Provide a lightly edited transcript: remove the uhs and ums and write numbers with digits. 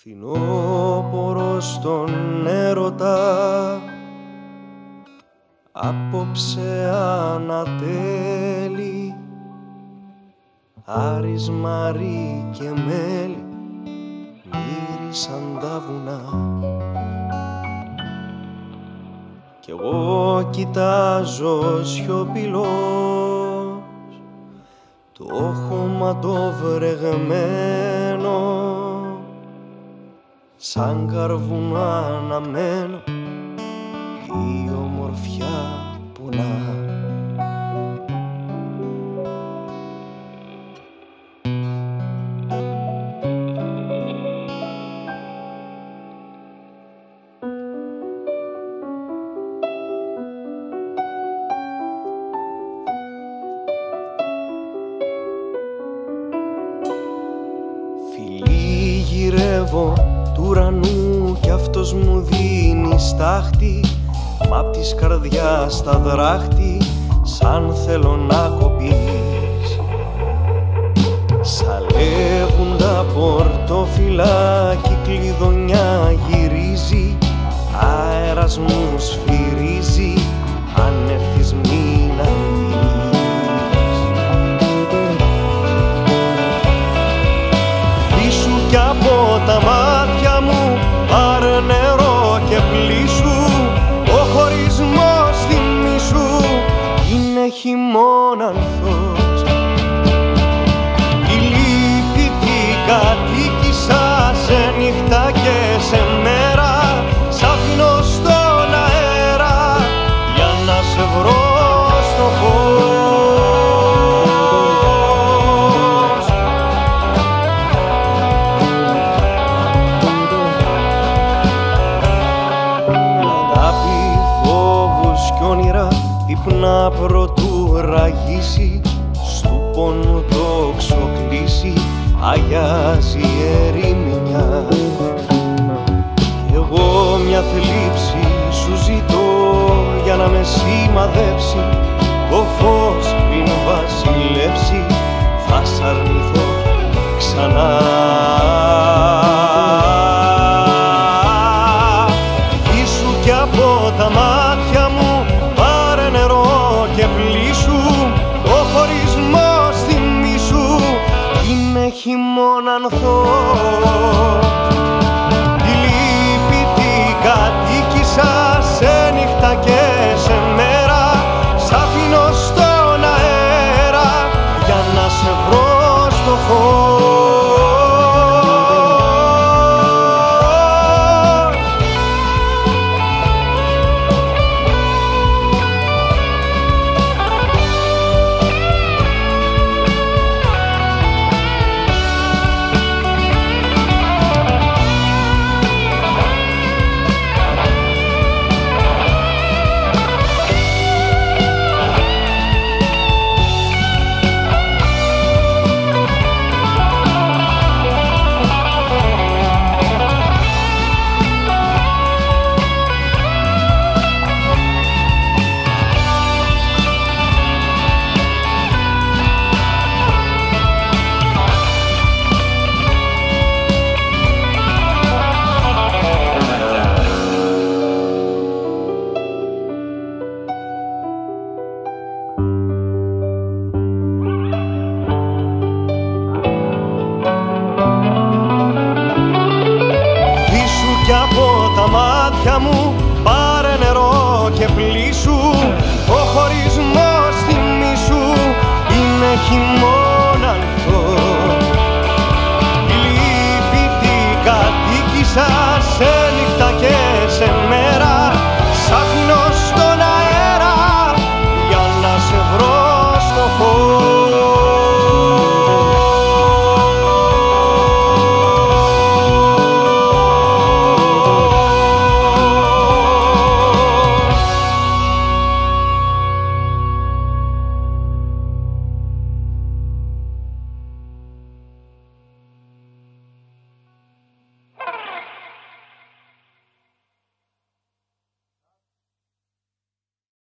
Φθινόπωρο στον έρωτα, απόψε ανατέλει, Άρης, Μαρή και μέλι μύρισαν τα βουνά. Κι εγώ κοιτάζω σιωπηλός το χώμα το βρεγμένο, σαν καρβουνά αναμένω η ομορφιά πονά. Φιλί γυρεύω του ουρανού κι αυτός μου δίνει στάχτη, μ' απ' της καρδιάς τα δράχτη, σαν θέλω να κοπείς. Σαλεύουν τα πορτοφυλάκι, κλειδονιά γυρίζει, αέρας μου σφυρίζει, αν έρθεις μην αργείς. Φύσου κι από τα μάτια μου, πάρε νερό και πλήσου, ο χωρισμός θυμήσου είναι χειμώνα ανθός. Η λύπη την κατοίκησα σε νύχτα και σε μέρα, σ' αφήνω στον αέρα για να σε βρω στο φως. Ύπνα πρωτού ραγίσει, στου πόνου το ξοκλήσει, αγιάζει ερημινιά. Κι εγώ μια θλίψη σου ζητώ για να με σημαδέψει, το φως πριν βασιλέψει θα σ' αρνηθώ ξανά. Φύσου κι από τα μάτια μου, και πλήσου, ο χωρισμός θυμήσου είναι χειμώνα ανθός. Τη λύπη την κατοίκησα σε νύχτα και σε μέρα, σ' αφήνω στον αέρα για να σε βρω στο φως. Κι από τα μάτια μου, πάρε νερό και πλήσου, ο χωρισμός θυμήσου είναι χειμώνα ανθός. Η λύπη την κατοίκησα σε νύχτα